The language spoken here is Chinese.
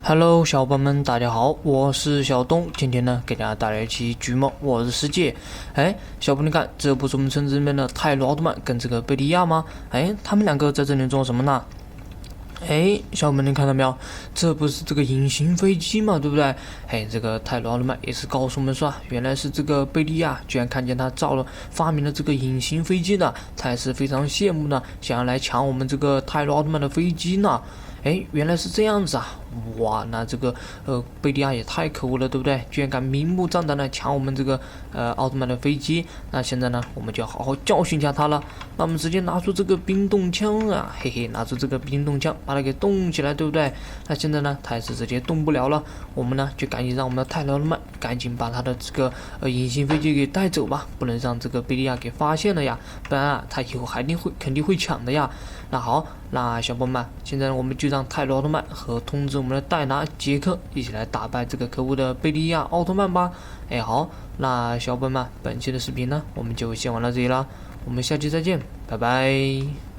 Hello，小伙伴们，大家好，我是小东。今天呢，给大家带来一期《橘猫我的世界》。哎，小伙伴，你看，这不是我们村子里面的泰罗奥特曼跟这个贝利亚吗？哎，他们两个在这里做什么呢？哎，小伙伴，你看到没有？这不是这个隐形飞机嘛，对不对？哎，这个泰罗奥特曼也是告诉我们说，原来是这个贝利亚居然看见他发明了这个隐形飞机呢，他也是非常羡慕呢，想要来抢我们这个泰罗奥特曼的飞机呢。哎，原来是这样子啊！哇，那这个贝利亚也太可恶了，对不对？居然敢明目张胆的抢我们这个奥特曼的飞机。那现在呢，我们就要好好教训一下他了。那我们直接拿出这个冰冻枪啊，嘿嘿，拿出这个冰冻枪，把它给冻起来，对不对？那现在呢，他也是直接动不了了。我们呢，就赶紧让我们的泰罗奥特曼赶紧把他的这个隐形飞机给带走吧，不能让这个贝利亚给发现了呀，不然啊，他以后肯定会抢的呀。那好，那小伙伴们，现在我们就让泰罗奥特曼和通知我们的戴拿、杰克一起来打败这个可恶的贝利亚奥特曼吧。哎，好，那小伙伴们，本期的视频呢，我们就先玩到这里了，我们下期再见，拜拜。